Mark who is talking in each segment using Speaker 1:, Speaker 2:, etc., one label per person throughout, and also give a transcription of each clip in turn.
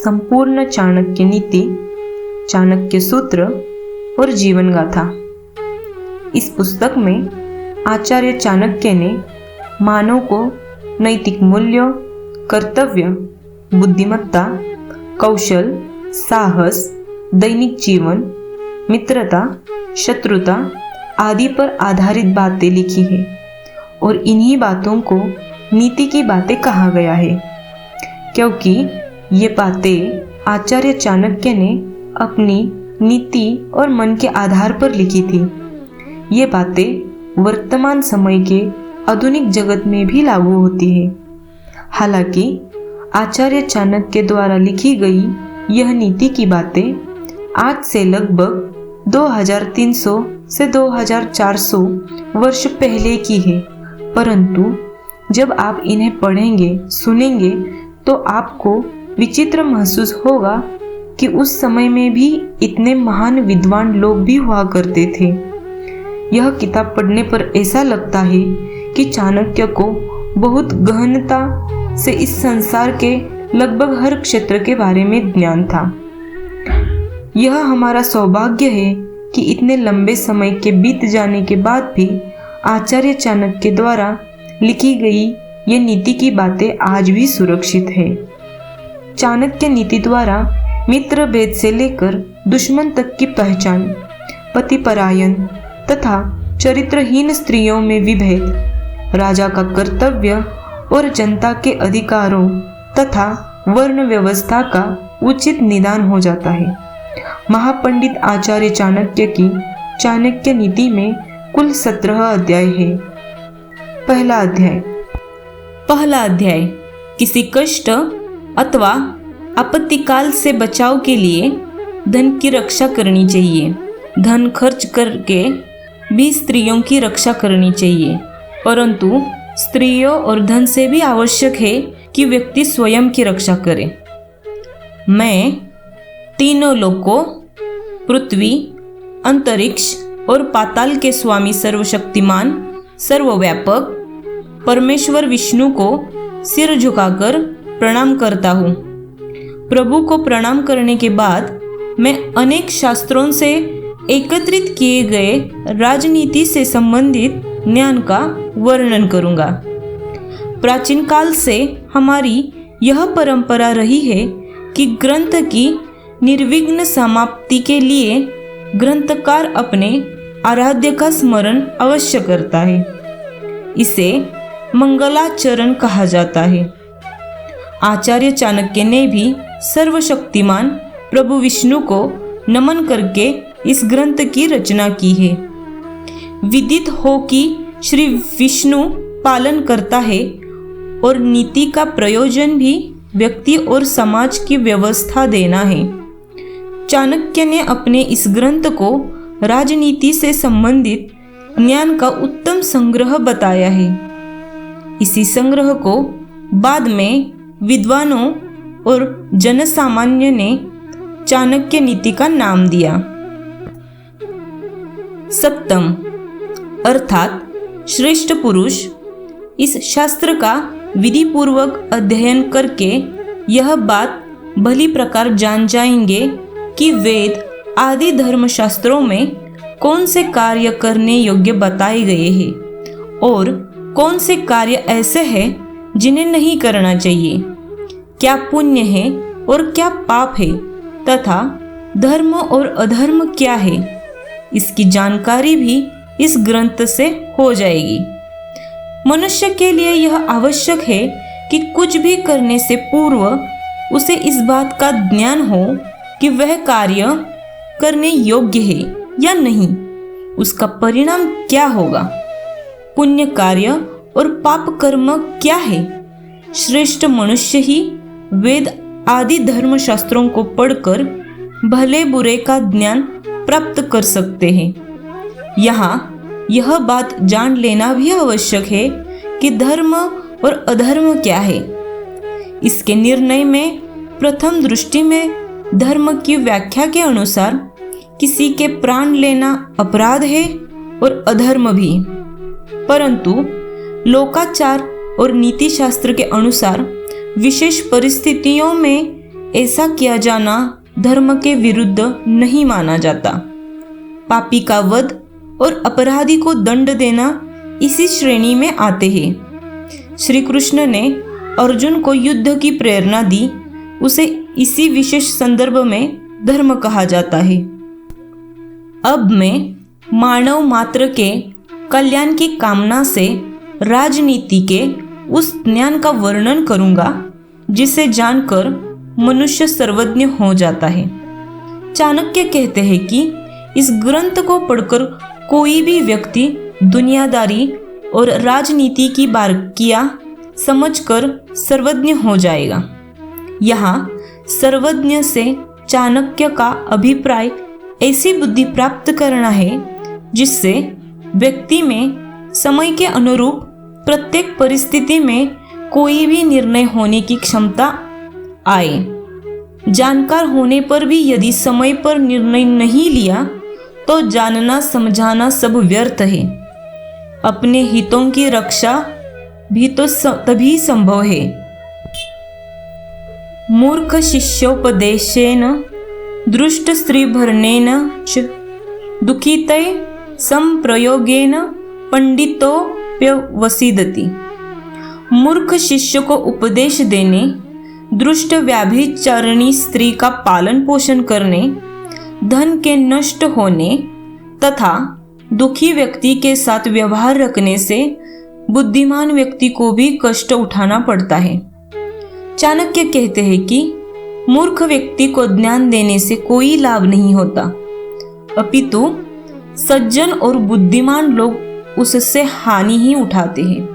Speaker 1: संपूर्ण चाणक्य नीति, चाणक्य सूत्र और जीवन गाथा। इस पुस्तक में आचार्य चाणक्य ने मानव को नैतिक मूल्यों, कर्तव्य, बुद्धिमत्ता, कौशल, साहस, दैनिक जीवन, मित्रता, शत्रुता आदि पर आधारित बातें लिखी है और इन्हीं बातों को नीति की बातें कहा गया है, क्योंकि ये बातें आचार्य चाणक्य ने अपनी नीति और मन के आधार पर लिखी थी। ये बातें वर्तमान समय के आधुनिक जगत में भी लागू होती है। हालांकि आचार्य चाणक्य द्वारा लिखी गई यह नीति की बातें आज से लगभग 2300 से 2400 वर्ष पहले की है, परंतु जब आप इन्हें पढ़ेंगे, सुनेंगे तो आपको विचित्र महसूस होगा कि उस समय में भी इतने महान विद्वान लोग भी हुआ करते थे। यह किताब पढ़ने पर ऐसा लगता है कि चाणक्य को बहुत गहनता से इस संसार के लगभग हर क्षेत्र के बारे में ज्ञान था। यह हमारा सौभाग्य है कि इतने लंबे समय के बीत जाने के बाद भी आचार्य चाणक्य द्वारा लिखी गई ये नीति की बातें आज भी सुरक्षित है। चाणक्य नीति द्वारा मित्र भेद से लेकर दुश्मन तक की पहचान, पतिपरायण तथा चरित्रहीन स्त्रियों में विभेद, राजा का कर्तव्य और जनता के अधिकारों तथा वर्ण व्यवस्था का उचित निदान हो जाता है। महापंडित आचार्य चाणक्य की चाणक्य नीति में कुल 17 अध्याय है। पहला अध्याय किसी कष्ट अथवा आपत्तिकाल से बचाव के लिए धन की रक्षा करनी चाहिए। धन खर्च करके भी स्त्रियों की रक्षा करनी चाहिए, परंतु स्त्रियों और धन से भी आवश्यक है कि व्यक्ति स्वयं की रक्षा करे। मैं तीनों लोकों, पृथ्वी, अंतरिक्ष और पाताल के स्वामी सर्वशक्तिमान, सर्वव्यापक परमेश्वर विष्णु को सिर झुकाकर प्रणाम करता हूँ। प्रभु को प्रणाम करने के बाद मैं अनेक शास्त्रों से एकत्रित किए गए राजनीति से संबंधित ज्ञान का वर्णन करूँगा। प्राचीन काल से हमारी यह परंपरा रही है कि ग्रंथ की निर्विघ्न समाप्ति के लिए ग्रंथकार अपने आराध्य का स्मरण अवश्य करता है। इसे मंगलाचरण कहा जाता है। आचार्य चाणक्य ने भी सर्वशक्तिमान प्रभु विष्णु को नमन करके इस ग्रंथ की रचना की है। विदित हो कि श्री विष्णु पालन करता है और नीति का प्रयोजन भी व्यक्ति और समाज की व्यवस्था देना है। चाणक्य ने अपने इस ग्रंथ को राजनीति से संबंधित ज्ञान का उत्तम संग्रह बताया है। इसी संग्रह को बाद में विद्वानों और जनसामान्य ने चाणक्य नीति का नाम दिया। सप्तम अर्थात श्रेष्ठ पुरुष इस शास्त्र का विधि पूर्वक अध्ययन करके यह बात भली प्रकार जान जाएंगे कि वेद आदि धर्मशास्त्रों में कौन से कार्य करने योग्य बताए गए हैं और कौन से कार्य ऐसे हैं जिन्हें नहीं करना चाहिए, क्या पुण्य है और क्या पाप है तथा धर्म और अधर्म क्या है। इसकी जानकारी भी इस ग्रंथ से हो जाएगी। मनुष्य के लिए यह आवश्यक है कि कुछ भी करने से पूर्व उसे इस बात का ज्ञान हो कि वह कार्य करने योग्य है या नहीं, उसका परिणाम क्या होगा, पुण्य कार्य और पाप कर्म क्या है। श्रेष्ठ मनुष्य ही वेद आदि धर्मशास्त्रों को पढ़कर भले बुरे का ज्ञान प्राप्त कर सकते हैं। यहाँ यह बात जान लेना भी आवश्यक है कि धर्म और अधर्म क्या है। इसके निर्णय में प्रथम दृष्टि में धर्म की व्याख्या के अनुसार किसी के प्राण लेना अपराध है और अधर्म भी, परंतु लोकाचार और नीति शास्त्र के अनुसार विशेष परिस्थितियों में ऐसा किया जाना धर्म के विरुद्ध नहीं माना जाता। पापी का वध और अपराधी को दंड देना इसी श्रेणी में आते हैं। श्री कृष्ण ने अर्जुन को युद्ध की प्रेरणा दी, उसे इसी विशेष संदर्भ में धर्म कहा जाता है। अब मैं मानव मात्र के कल्याण की कामना से राजनीति के उस ज्ञान का वर्णन करूंगा जिसे जानकर मनुष्य सर्वज्ञ हो जाता है। चाणक्य कहते हैं कि इस ग्रंथ को पढ़कर कोई भी व्यक्ति दुनियादारी और राजनीति की बारीकियां समझकर सर्वज्ञ हो जाएगा। यहाँ सर्वज्ञ से चाणक्य का अभिप्राय ऐसी बुद्धि प्राप्त करना है जिससे व्यक्ति में समय के अनुरूप प्रत्येक परिस्थिति में कोई भी निर्णय होने की क्षमता आए। जानकार होने पर भी यदि समय पर निर्णय नहीं लिया तो जानना समझाना सब व्यर्थ है। अपने हितों की रक्षा भी तो तभी संभव है। मूर्ख शिष्योपदेशेन दृष्ट स्त्रीभरणेन च दुखितै संप्रयोगेन पंडितोऽप्यवसीदति। मूर्ख शिष्य को उपदेश देने, दुष्ट व्याभिचारिणी स्त्री का पालन पोषण करने, धन के नष्ट होने तथा दुखी व्यक्ति के साथ व्यवहार रखने से बुद्धिमान व्यक्ति को भी कष्ट उठाना पड़ता है। चाणक्य कहते हैं कि मूर्ख व्यक्ति को ज्ञान देने से कोई लाभ नहीं होता, अपितु सज्जन और बुद्धिमान लोग उससे हानि ही उठाते हैं।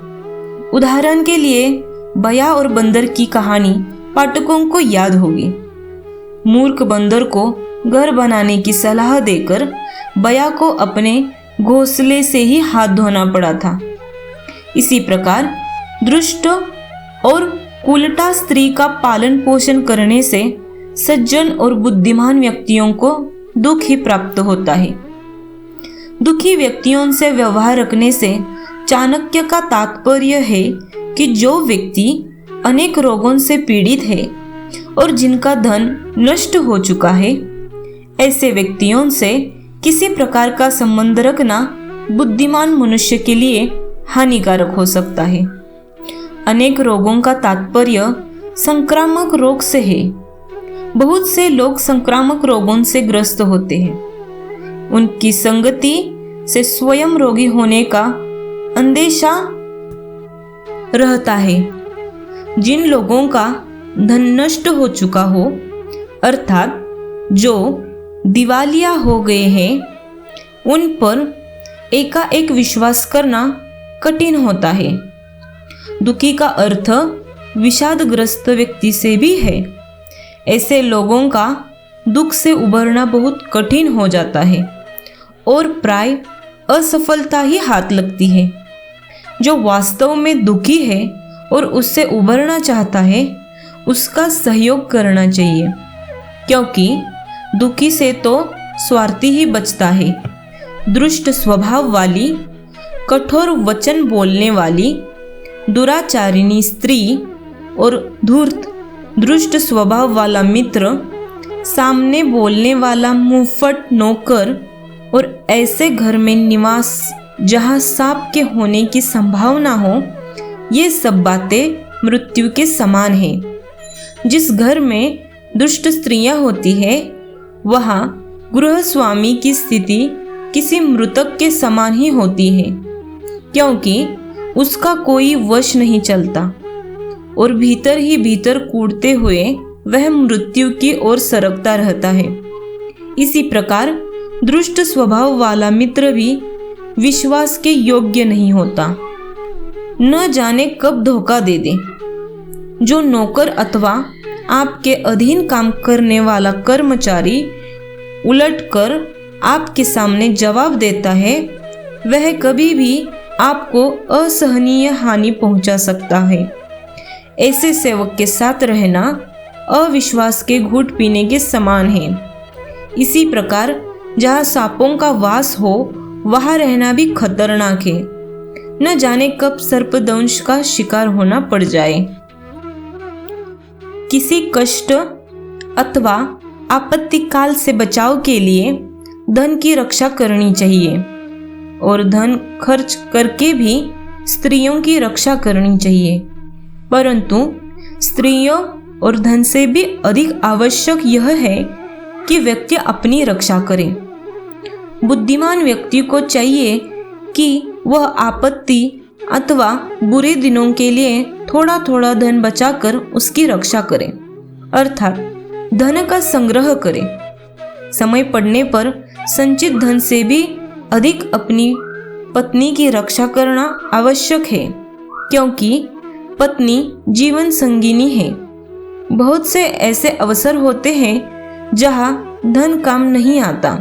Speaker 1: उदाहरण के लिए बया और बंदर की कहानी पाठकों को याद होगी। मूर्ख बंदर को घर बनाने की सलाह देकर बया को अपने घोंसले से ही हाथ धोना पड़ा था। इसी प्रकार दुष्ट और उल्टा स्त्री का पालन पोषण करने से सज्जन और बुद्धिमान व्यक्तियों को दुख ही प्राप्त होता है। दुखी व्यक्तियों से व्यवहार रखने से चाणक्य का तात्पर्य है कि जो व्यक्ति अनेक रोगों से पीड़ित है और जिनका धन नष्ट हो चुका है, ऐसे व्यक्तियों से किसी प्रकार का संबंध रखना बुद्धिमान मनुष्य के लिए हानिकारक हो सकता है। अनेक रोगों का तात्पर्य संक्रामक रोग से है। बहुत से लोग संक्रामक रोगों से ग्रस्त होते हैं। उनकी संगति से स्वयं रोगी होने का अंदेशा रहता है। जिन लोगों का धन नष्ट हो चुका हो, अर्थात जो दिवालिया हो गए हैं, उन पर एकाएक विश्वास करना कठिन होता है। दुखी का अर्थ विषादग्रस्त व्यक्ति से भी है। ऐसे लोगों का दुख से उबरना बहुत कठिन हो जाता है और प्राय असफलता ही हाथ लगती है। जो वास्तव में दुखी है और उससे उबरना चाहता है, उसका सहयोग करना चाहिए, क्योंकि दुखी से तो स्वार्थी ही बचता है। दुष्ट स्वभाव वाली, कठोर वचन बोलने वाली, दुराचारिणी स्त्री और धूर्त दुष्ट स्वभाव वाला मित्र, सामने बोलने वाला मुंहफट नौकर और ऐसे घर में निवास जहाँ सांप के होने की संभावना हो, ये सब बातें मृत्यु के समान हैं। जिस घर में दुष्ट स्त्रियां होती है, वहाँ गृह स्वामी की स्थिति किसी मृतक के समान ही होती है, क्योंकि उसका कोई वश नहीं चलता और भीतर ही भीतर कूदते हुए वह मृत्यु की ओर सरकता रहता है। इसी प्रकार दुष्ट स्वभाव वाला मित्र भी विश्वास के योग्य नहीं होता, न जाने कब धोखा दे दे। जो नौकर अथवा आपके अधीन काम करने वाला कर्मचारी उलटकर आपके सामने जवाब देता है, वह कभी भी आपको असहनीय हानि पहुंचा सकता है। ऐसे सेवक के साथ रहना अविश्वास के घूंट पीने के समान है। इसी प्रकार जहाँ सांपों का वास हो, वहाँ रहना भी खतरनाक है। न जाने कब सर्पदंश का शिकार होना पड़ जाए। किसी कष्ट अथवा आपत्ति काल से बचाव के लिए धन की रक्षा करनी चाहिए और धन खर्च करके भी स्त्रियों की रक्षा करनी चाहिए। परंतु स्त्रियों और धन से भी अधिक आवश्यक यह है कि व्यक्ति अपनी रक्षा करे। बुद्धिमान व्यक्ति को चाहिए कि वह आपत्ति अथवा बुरे दिनों के लिए थोड़ा थोड़ा धन बचाकर उसकी रक्षा करे, अर्थात धन का संग्रह करे। समय पड़ने पर संचित धन से भी अधिक अपनी पत्नी की रक्षा करना आवश्यक है, क्योंकि पत्नी जीवन संगिनी है। बहुत से ऐसे अवसर होते हैं जहाँ धन काम नहीं आता,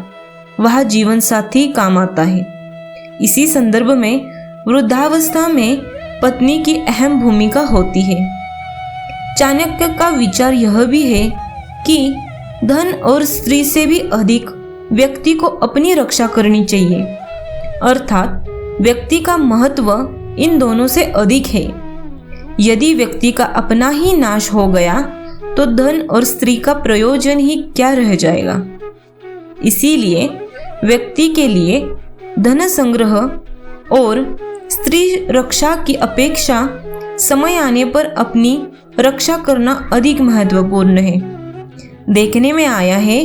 Speaker 1: वहाँ जीवन साथी काम आता है। इसी संदर्भ में वृद्धावस्था में पत्नी की अहम भूमिका होती है। चाणक्य का विचार यह भी है कि धन और स्त्री से भी अधिक व्यक्ति को अपनी रक्षा करनी चाहिए, अर्थात व्यक्ति का महत्व इन दोनों से अधिक है। यदि व्यक्ति का अपना ही नाश हो गया तो धन और स्त्री का प्रयोजन ही क्या रह जाएगा। इसीलिए व्यक्ति के लिए धन संग्रह और स्त्री रक्षा की अपेक्षा समय आने पर अपनी रक्षा करना अधिक महत्वपूर्ण है। देखने में आया है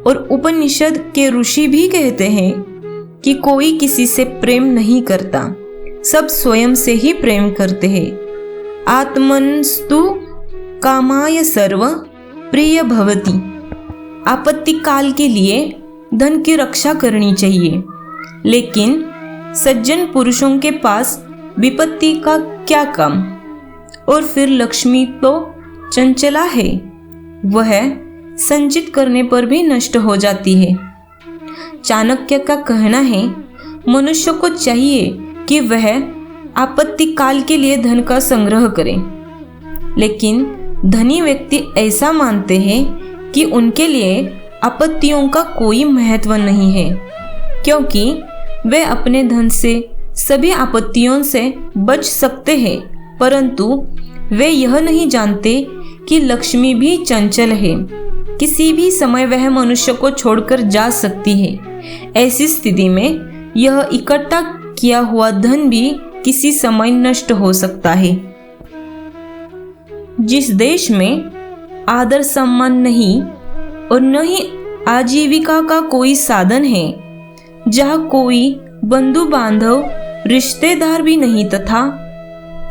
Speaker 1: और उपनिषद के ऋषि भी कहते हैं कि कोई किसी से प्रेम नहीं करता, सब स्वयं से ही प्रेम करते हैं। आत्मनस्तु कामाय सर्व प्रिय भवति। आपत्ति काल के लिए धन की रक्षा करनी चाहिए, लेकिन सज्जन पुरुषों के पास विपत्ति का क्या काम। और फिर लक्ष्मी तो चंचला है, वह संचित करने पर भी नष्ट हो जाती है। चाणक्य का कहना है मनुष्य को चाहिए कि वह आपत्ति काल के लिए धन का संग्रह करे, लेकिन धनी व्यक्ति ऐसा मानते हैं कि उनके लिए आपत्तियों का कोई महत्व नहीं है, क्योंकि वे अपने धन से सभी आपत्तियों से बच सकते हैं। परंतु वे यह नहीं जानते कि लक्ष्मी भी चंचल है, किसी भी समय वह मनुष्य को छोड़कर जा सकती है। ऐसी स्थिति में यह इकट्ठा किया हुआ धन भी किसी समय नष्ट हो सकता है। जिस देश में आदर सम्मान नहीं और न ही आजीविका का कोई साधन है, जहाँ कोई बंधु बांधव रिश्तेदार भी नहीं तथा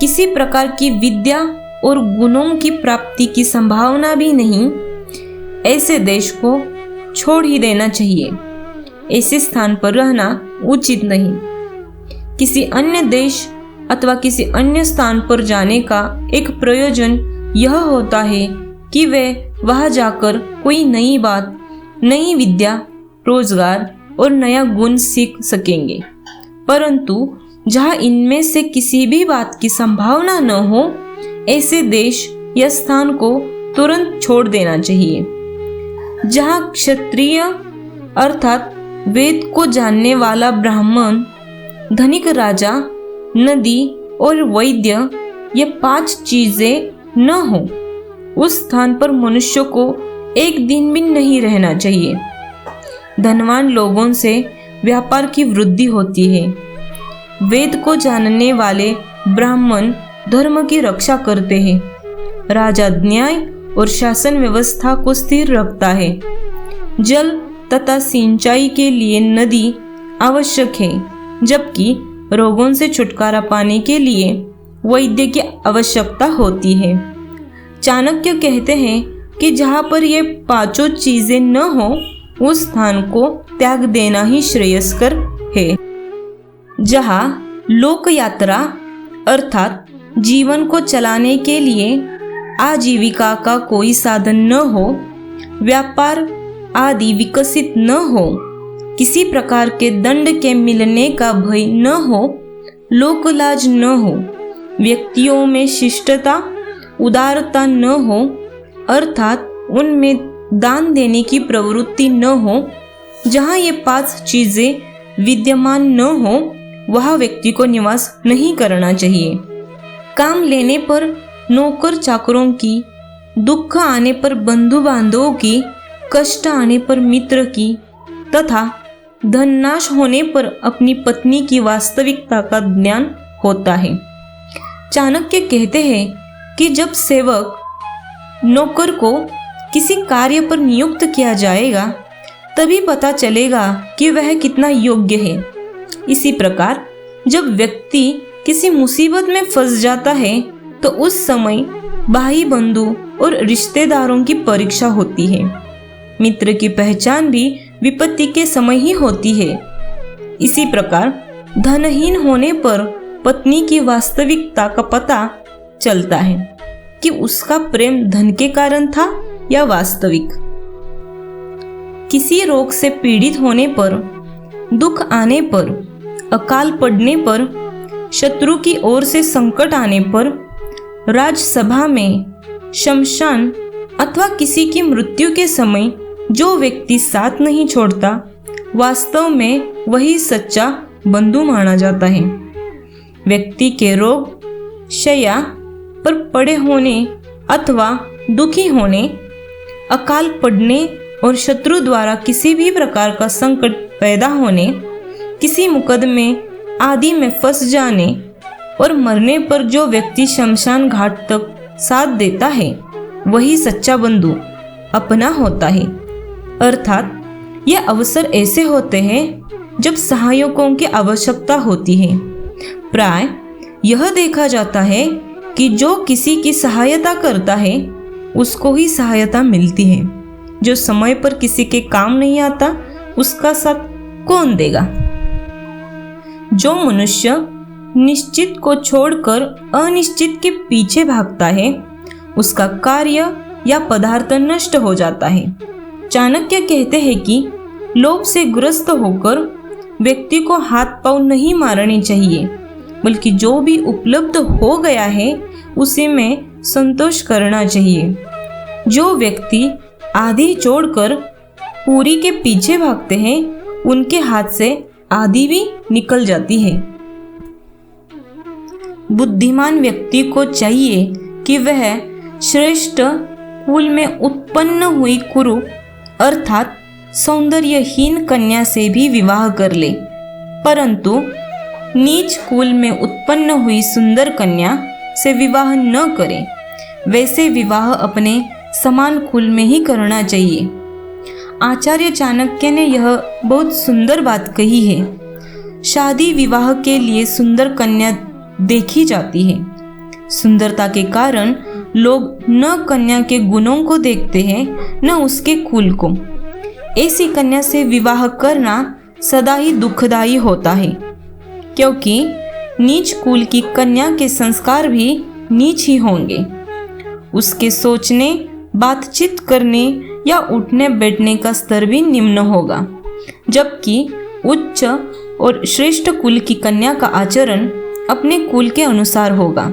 Speaker 1: किसी प्रकार की विद्या और गुणों की प्राप्ति की संभावना भी नहीं, ऐसे देश को छोड़ ही देना चाहिए। ऐसे स्थान पर रहना उचित नहीं। किसी अन्य देश अथवा किसी अन्य स्थान पर जाने का एक प्रयोजन यह होता है कि वे वहां जाकर कोई नई बात, नई विद्या, रोजगार और नया गुण सीख सकेंगे। परंतु जहाँ इनमें से किसी भी बात की संभावना न हो, ऐसे देश या स्थान को तुरंत छोड़ देना चाहिए। जहाँ क्षत्रिय अर्थात वेद को जानने वाला ब्राह्मण, धनिक राजा, नदी और वैद्य ये 5 चीजें न हो, उस स्थान पर मनुष्य को एक दिन भी नहीं रहना चाहिए। धनवान लोगों से व्यापार की वृद्धि होती है। वेद को जानने वाले ब्राह्मण धर्म की रक्षा करते हैं। राजा न्याय और शासन व्यवस्था को स्थिर रखता है। जल तथा सिंचाई के लिए नदी आवश्यक है, जबकि रोगों से छुटकारा पाने के लिए वैद्य की आवश्यकता होती है। चाणक्य कहते हैं कि जहाँ पर ये 5 चीजें न हो, उस स्थान को त्याग देना ही श्रेयस्कर है। जहाँ लोक यात्रा अर्थात जीवन को चलाने के लिए आजीविका का कोई साधन न हो, व्यापार आदि विकसित न हो, किसी प्रकार के दंड के मिलने का भय न हो, लोकलाज न हो, व्यक्तियों में शिष्टता उदारता न हो, अर्थात उनमें दान देने की प्रवृत्ति न हो, जहाँ ये 5 चीजें विद्यमान न हो, वह व्यक्ति को निवास नहीं करना चाहिए। काम लेने पर नौकर चाकरों की दुख आने पर बंधु बांधवों की, कष्ट आने पर मित्र की तथा धन नाश होने पर अपनी पत्नी की वास्तविकता का ज्ञान होता है। चाणक्य कहते हैं कि जब सेवक नौकर को किसी कार्य पर नियुक्त किया जाएगा तभी पता चलेगा कि वह कितना योग्य है। इसी प्रकार जब व्यक्ति किसी मुसीबत में फंस जाता है तो उस समय भाई बंधु और रिश्तेदारों की परीक्षा होती है। मित्र की पहचान भी विपत्ति के समय ही होती है। इसी प्रकार धनहीन होने पर पत्नी की वास्तविकता का पता चलता है कि उसका प्रेम धन के कारण था या वास्तविक। किसी रोग से पीड़ित होने पर, दुख आने पर, अकाल पड़ने पर, शत्रु की ओर से संकट आने पर, राजसभा में, शमशान अथवा किसी की मृत्यु के समय जो व्यक्ति साथ नहीं छोड़ता, वास्तव में वही सच्चा बंधु माना जाता है। व्यक्ति के रोग, शैया पर पड़े होने अथवा दुखी होने, अकाल पड़ने और शत्रु द्वारा किसी भी प्रकार का संकट पैदा होने, किसी मुकदमे आदि में फंस जाने और मरने पर जो व्यक्ति शमशान घाट तक साथ देता है वही सच्चा बंधु अपना होता है। अर्थात ये अवसर ऐसे होते हैं जब सहायकों की आवश्यकता होती है। प्राय यह देखा जाता है कि जो किसी की सहायता करता है उसको ही सहायता मिलती है। जो समय पर किसी के काम नहीं आता उसका साथ कौन देगा। जो मनुष्य निश्चित को छोड़कर अनिश्चित के पीछे भागता है उसका कार्य या पदार्थ नष्ट हो जाता है। चाणक्य कहते हैं कि लोभ से ग्रस्त होकर व्यक्ति को हाथ पांव नहीं मारने चाहिए, बल्कि जो भी उपलब्ध हो गया है उसी में संतोष करना चाहिए। जो व्यक्ति आधी छोड़कर पूरी के पीछे भागते हैं उनके हाथ से आधी भी निकल जाती है। बुद्धिमान व्यक्ति को चाहिए कि वह श्रेष्ठ कुल में उत्पन्न हुई कुरु अर्थात सौंदर्यहीन कन्या से भी विवाह कर ले, परंतु नीच कुल में उत्पन्न हुई सुंदर कन्या से विवाह न करे। वैसे विवाह अपने समान कुल में ही करना चाहिए। आचार्य चाणक्य ने यह बहुत सुंदर बात कही है। शादी विवाह के लिए सुंदर कन्या देखी जाती है। सुंदरता के कारण लोग न कन्या के गुणों को देखते हैं न उसके कुल को। ऐसी कन्या से विवाह करना सदा ही दुखदायी होता है, क्योंकि नीच कुल की कन्या के संस्कार भी नीच ही होंगे। उसके सोचने, बातचीत करने या उठने बैठने का स्तर भी निम्न होगा, जबकि उच्च और श्रेष्ठ कुल की कन्या का आचरण अपने कुल के अनुसार होगा।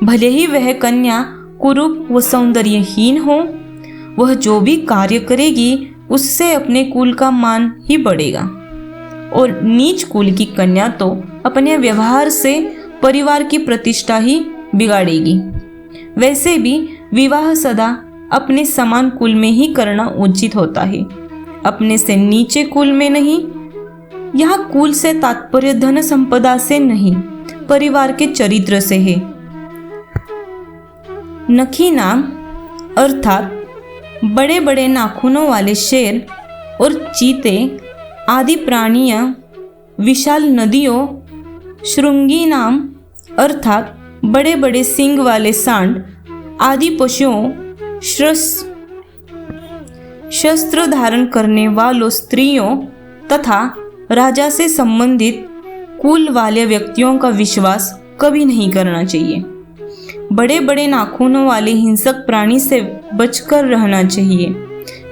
Speaker 1: भले ही वह कन्या कुरूप व सौंदर्यहीन हो, वह जो भी कार्य करेगी उससे अपने कुल का मान ही बढ़ेगा। और नीच कुल की कन्या तो अपने व्यवहार से परिवार की प्रतिष्ठा ही बिगाड़ेगी। वैसे भी विवाह सदा अपने समान कुल में ही करना उचित होता है, अपने से नीचे कुल में नहीं। यहाँ कुल से तात्पर्य धन संपदा से नहीं, परिवार के चरित्र से है। नखी नाम अर्थात बड़े बड़े नाखूनों वाले शेर और चीते आदि प्राणियां, विशाल नदियों, श्रृंगी नाम अर्थात बड़े बड़े सींग वाले सांड आदि पशुओं, शस्त्र धारण करने वालों स्त्रियों तथा राजा से संबंधित कुल वाले व्यक्तियों का विश्वास कभी नहीं करना चाहिए। बड़े बड़े नाखूनों वाले हिंसक प्राणी से बचकर रहना चाहिए।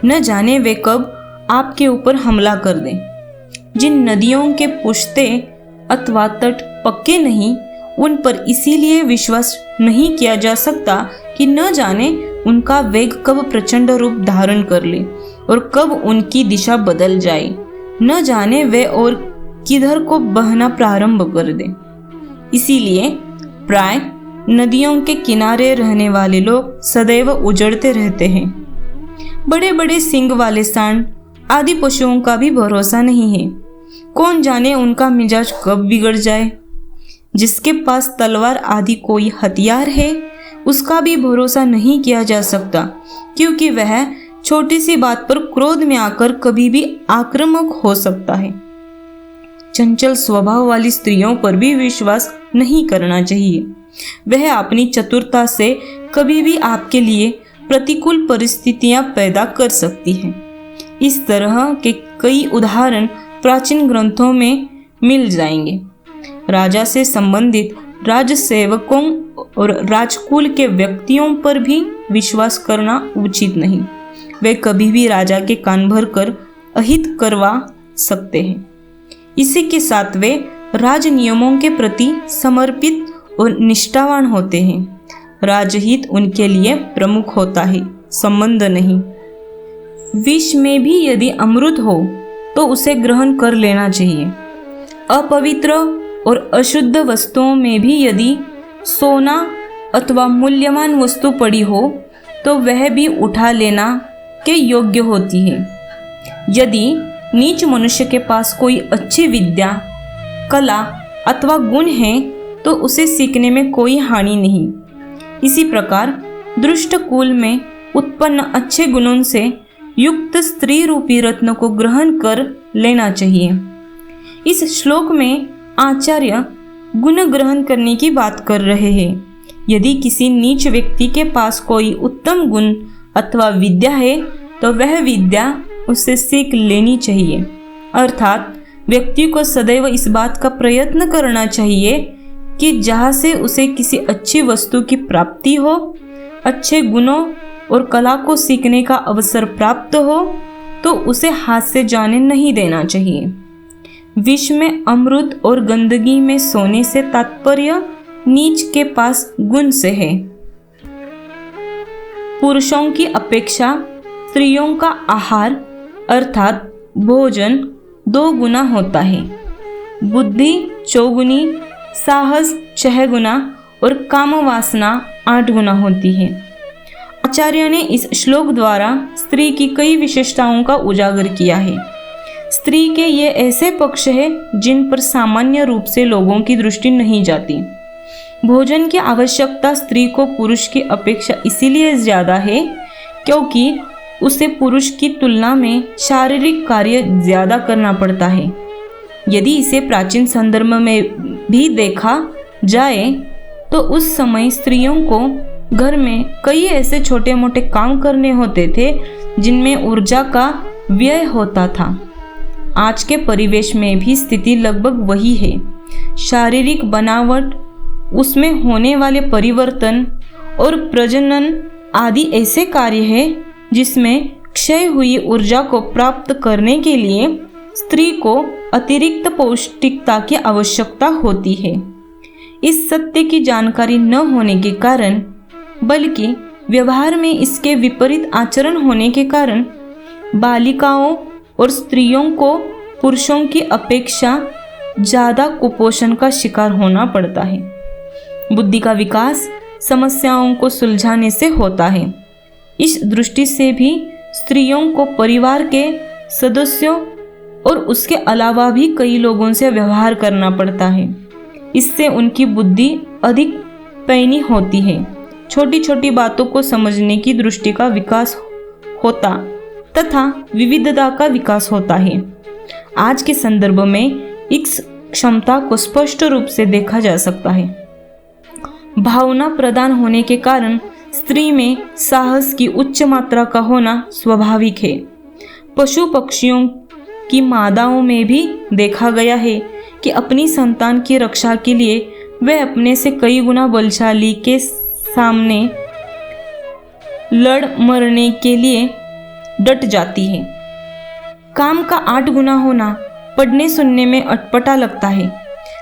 Speaker 1: न जाने वे कब आपके ऊपर हमला कर दें। जिन नदियों के पुश्ते अथवा तट पक्के नहीं, उन पर इसीलिए विश्वास नहीं किया जा सकता कि न जाने उनका वेग कब प्रचंड रूप धारण कर ले और कब उनकी दिशा बदल जाए। न जाने वे और किधर को बहना प्रारंभ कर दे। इसीलिए प्राय नदियों के किनारे रहने वाले लोग सदैव उजड़ते रहते हैं। बड़े बड़े सींग वाले सांड आदि पशुओं का भी भरोसा नहीं है। कौन जाने उनका मिजाज कब बिगड़ जाए। जिसके पास तलवार आदि कोई हथियार है उसका भी भरोसा नहीं किया जा सकता, क्योंकि वह छोटी सी बात पर क्रोध में आकर कभी भी आक्रामक हो सकता है। चंचल स्वभाव वाली स्त्रियों पर भी विश्वास नहीं करना चाहिए। वह अपनी चतुरता से कभी भी आपके लिए प्रतिकूल परिस्थितियां पैदा कर सकती है। इस तरह के कई उदाहरण प्राचीन ग्रंथों में मिल जाएंगे। राजा से संबंधित राजसेवकों और राजकुल के व्यक्तियों पर भी विश्वास करना उचित नहीं। वे कभी भी राजा के कान भर कर अहित करवा सकते हैं। इसी के साथ वे राज नियमों के प्रति समर्पित और निष्ठावान होते हैं। राजहित उनके लिए प्रमुख होता है, संबंध नहीं। विष में भी यदि अमृत हो तो उसे ग्रहण कर लेना चाहिए। अपवित्र और अशुद्ध वस्तुओं में भी यदि सोना अथवा मूल्यवान वस्तु पड़ी हो तो वह भी उठा लेना के योग्य होती है। यदि नीच मनुष्य के पास कोई अच्छी विद्या, कला अथवा गुण है तो उसे सीखने में कोई हानि नहीं। इसी प्रकार दुष्ट कुल में उत्पन्न अच्छे गुणों से युक्त स्त्री रूपी रत्न को ग्रहण कर लेना चाहिए। इस श्लोक में आचार्य गुण ग्रहण करने की बात कर रहे हैं। यदि किसी नीच व्यक्ति के पास कोई उत्तम गुण अथवा विद्या है तो वह विद्या उससे सीख लेनी चाहिए। अर्थात व्यक्ति को सदैव इस बात का प्रयत्न करना चाहिए कि जहाँ से उसे किसी अच्छी वस्तु की प्राप्ति हो, अच्छे गुणों और कला को सीखने का अवसर प्राप्त हो, तो उसे हाथ से जाने नहीं देना चाहिए। विष में अमृत और गंदगी में सोने से तात्पर्य नीच के पास गुण से है। पुरुषों की अपेक्षा स्त्रियों का आहार अर्थात भोजन 2 गुना होता है। बुद्धि 4 गुनी, साहस 6 गुना और काम वासना 8 गुना होती है। आचार्य ने इस श्लोक द्वारा स्त्री की कई विशेषताओं का उजागर किया है। स्त्री के ये ऐसे पक्ष हैं जिन पर सामान्य रूप से लोगों की दृष्टि नहीं जाती। भोजन की आवश्यकता स्त्री को पुरुष की अपेक्षा इसीलिए ज़्यादा है क्योंकि उसे पुरुष की तुलना में शारीरिक कार्य ज़्यादा करना पड़ता है। यदि इसे प्राचीन संदर्भ में भी देखा जाए तो उस समय स्त्रियों को घर में कई ऐसे छोटे मोटे काम करने होते थे जिनमें ऊर्जा का व्यय होता था। आज के परिवेश में भी स्थिति लगभग वही है। शारीरिक बनावट, उसमें होने वाले परिवर्तन और प्रजनन आदि ऐसे कार्य हैं जिसमें क्षय हुई ऊर्जा को प्राप्त करने के लिए स्त्री को अतिरिक्त पौष्टिकता की आवश्यकता होती है। इस सत्य की जानकारी न होने के कारण, बल्कि व्यवहार में इसके विपरीत आचरण होने के कारण बालिकाओं और स्त्रियों को पुरुषों की अपेक्षा ज़्यादा कुपोषण का शिकार होना पड़ता है। बुद्धि का विकास समस्याओं को सुलझाने से होता है। इस दृष्टि से भी स्त्रियों को परिवार के सदस्यों और उसके अलावा भी कई लोगों से व्यवहार करना पड़ता है। इससे उनकी बुद्धि अधिक पैनी होती है। छोटी छोटी बातों को समझने की दृष्टि का विकास होता तथा विविधता का विकास होता है। आज के संदर्भ में इस क्षमता को स्पष्ट रूप से देखा जा सकता है। भावना प्रदान होने के कारण स्त्री में साहस की उच्च मात्रा का होना स्वाभाविक है। पशु पक्षियों की मादाओं में भी देखा गया है कि अपनी संतान की रक्षा के लिए वे अपने से कई गुना बलशाली के सामने लड़ मरने के लिए डट जाती है। काम का 8 गुना होना पढ़ने सुनने में अटपटा लगता है,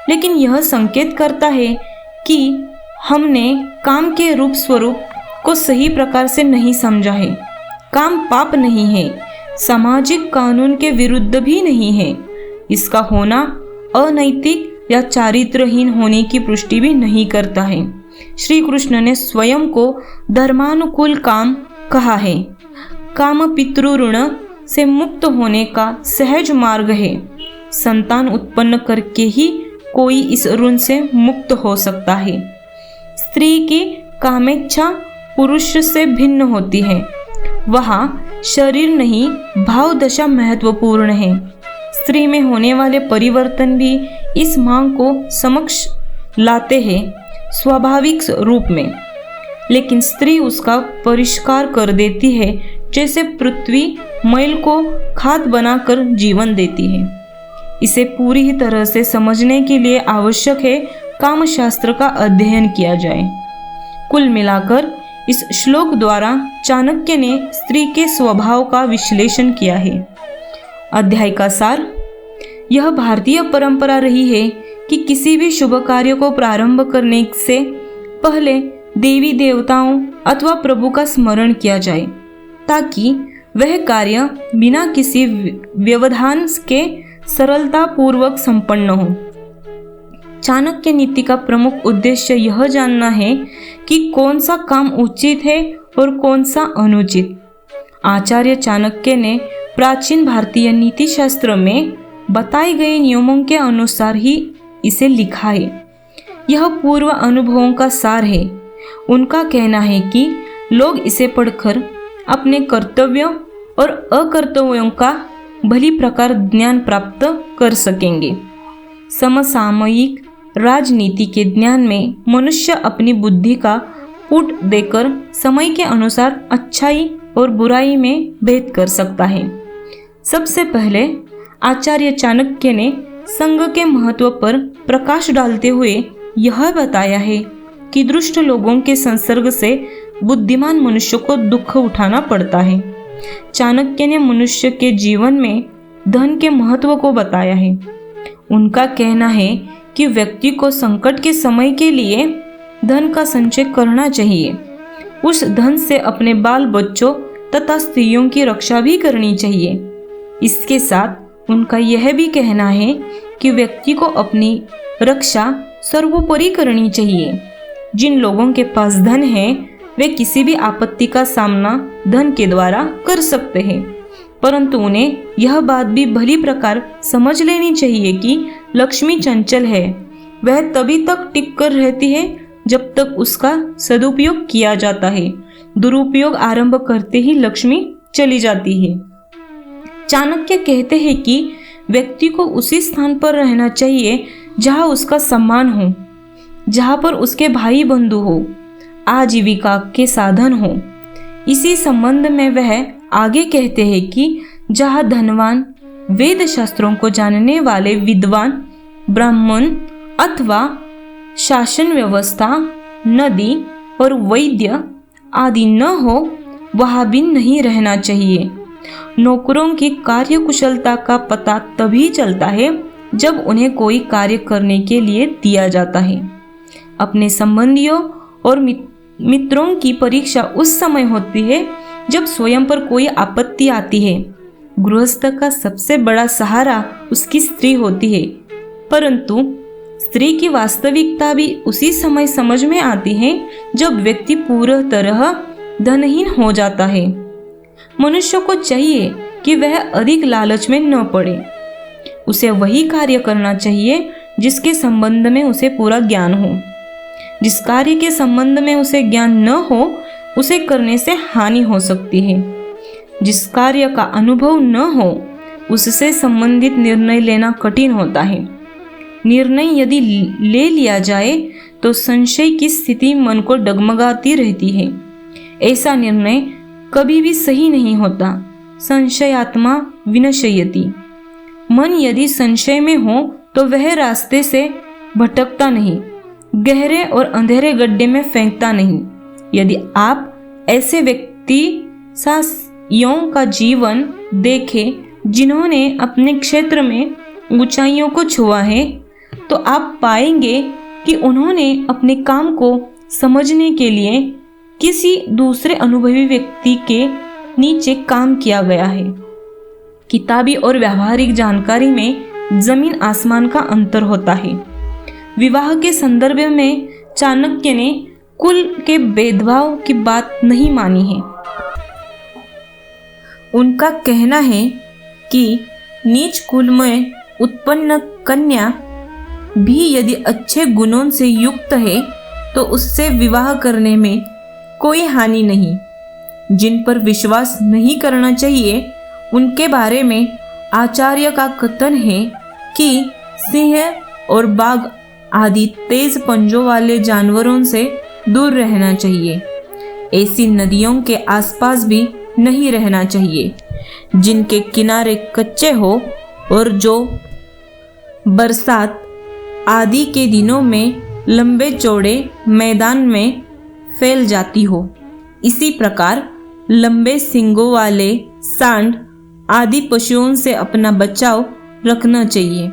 Speaker 1: लेकिन यह संकेत करता है कि हमने काम के रूप स्वरूप को सही प्रकार से नहीं समझा है। काम पाप नहीं है, सामाजिक कानून के विरुद्ध भी नहीं है। इसका होना अनैतिक या चारित्रहीन होने की पुष्टि भी नहीं करता है। श्री कृष्ण ने स्वयं को धर्मानुकूल काम कहा है। काम पितृऋण से मुक्त होने का सहज मार्ग है। संतान उत्पन्न करके ही कोई इस ऋण से मुक्त हो सकता है। स्त्री की कामेच्छा पुरुष से भिन्न होती है। वहाँ शरीर नहीं भाव दशा महत्वपूर्ण है। स्त्री में होने वाले परिवर्तन भी इस मांग को समक्ष लाते हैं स्वाभाविक रूप में, लेकिन स्त्री उसका परिष्कार कर देती है, जैसे पृथ्वी मैल को खाद बनाकर जीवन देती है। इसे पूरी तरह से समझने के लिए आवश्यक है कामशास्त्र का अध्ययन किया जाए। कुल मिलाकर इस श्लोक द्वारा चाणक्य ने स्त्री के स्वभाव का विश्लेषण किया है। अध्याय का सार: यह भारतीय परंपरा रही है कि किसी भी शुभ कार्य को प्रारंभ करने से पहले देवी देवताओं अथवा प्रभु का स्मरण किया जाए, ताकि वह कार्य बिना किसी व्यवधान के सरलता पूर्वक संपन्न हो। चाणक्य नीति का प्रमुख उद्देश्य यह जानना है कि कौन सा काम उचित है और कौन सा अनुचित। आचार्य चाणक्य ने प्राचीन भारतीय नीति शास्त्र में बताए गए नियमों के अनुसार ही इसे लिखा है। यह पूर्व अनुभवों का सार है। उनका कहना है कि लोग इसे पढ़कर अपने कर्तव्यों और अकर्तव्यों का भली प्रकार ज्ञान प्राप्त कर सकेंगे। समसामयिक राजनीति के ज्ञान में मनुष्य अपनी बुद्धि का पुट देकर समय के अनुसार अच्छाई और बुराई में भेद कर सकता है। सबसे पहले आचार्य चाणक्य ने संग के महत्व पर प्रकाश डालते हुए यह बताया है कि दुष्ट लोगों के संसर्ग से बुद्धिमान मनुष्य को दुख उठाना पड़ता है। चाणक्य ने मनुष्य के जीवन में धन के महत्व को बताया है। उनका कहना है कि व्यक्ति को संकट के समय के लिए धन का संचय करना चाहिए। उस धन से अपने बाल बच्चों तथा स्त्रियों की रक्षा भी करनी चाहिए। इसके साथ उनका यह भी कहना है कि व्यक्ति को अपनी रक्षा सर्वोपरि करनी चाहिए। जिन लोगों के पास धन है वे किसी भी आपत्ति का सामना धन के द्वारा कर सकते हैं, परंतु उन्हें यह बात भी भली प्रकार समझ लेनी चाहिए कि लक्ष्मी चंचल है। वह तभी तक टिक कर रहती है जब तक उसका सदुपयोग किया जाता है। दुरुपयोग आरंभ करते ही लक्ष्मी चली जाती है। चाणक्य कहते हैं कि व्यक्ति को उसी स्थान पर रहना चाहिए जहाँ उसका सम्मान हो, जहाँ पर उसके भाई बंधु हो, आजीविका के साधन हो। इसी संबंध में वह आगे कहते हैं कि जहाँ धनवान, वेद शास्त्रों को जानने वाले विद्वान, ब्राह्मण अथवा शासन व्यवस्था, नदी और वैद्य आदि न हो, वहाँ भी नहीं रहना चाहिए। नौकरों की कार्यकुशलता का पता तभी चलता है जब उन्हें कोई कार्य करने के लिए दिया जाता है। अपने संबंधियों और मित्रों की परीक्षा उस समय होती है जब स्वयं पर कोई आपत्ति आती है। गृहस्थ का सबसे बड़ा सहारा उसकी स्त्री होती है, परंतु स्त्री की वास्तविकता भी उसी समय समझ में आती है जब व्यक्ति पूरी तरह धनहीन हो जाता है। मनुष्य को चाहिए कि वह अधिक लालच में न पड़े। उसे वही कार्य करना चाहिए जिसके संबंध में उसे पूरा ज्ञान हो। जिस कार्य के संबंध में उसे ज्ञान न हो, उसे करने से हानि हो सकती है। जिस कार्य का अनुभव न हो, उससे संबंधित निर्णय लेना कठिन होता है। निर्णय यदि ले लिया जाए तो संशय की स्थिति मन को डगमगाती रहती है। ऐसा निर्णय कभी भी सही नहीं होता। संशयात्मा विनश्यति। मन यदि संशय में हो तो वह रास्ते से भटकता नहीं, गहरे और अंधेरे गड्ढे में फेंकता नहीं। यदि आप ऐसे व्यक्ति साहसियों का जीवन देखें जिन्होंने अपने क्षेत्र में ऊंचाइयों को छुआ है, तो आप पाएंगे कि उन्होंने अपने काम को समझने के लिए किसी दूसरे अनुभवी व्यक्ति के नीचे काम किया गया है। किताबी और व्यावहारिक जानकारी में जमीन आसमान का अंतर होता है। विवाह के संदर्भ में चाणक्य ने कुल के भेदभाव की बात नहीं मानी है। उनका कहना है कि नीच कुल में उत्पन्न कन्या भी यदि अच्छे गुणों से युक्त है तो उससे विवाह करने में कोई हानि नहीं। जिन पर विश्वास नहीं करना चाहिए उनके बारे में आचार्य का कथन है कि सिंह और बाघ आदि तेज पंजों वाले जानवरों से दूर रहना चाहिए। ऐसी नदियों के आसपास भी नहीं रहना चाहिए जिनके किनारे कच्चे हो और जो बरसात आदि के दिनों में लंबे चौड़े मैदान में फैल जाती हो। इसी प्रकार लंबे सींगों वाले सांड आदि पशुओं से अपना बचाव रखना चाहिए।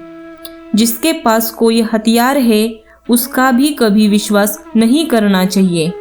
Speaker 1: जिसके पास कोई हथियार है उसका भी कभी विश्वास नहीं करना चाहिए।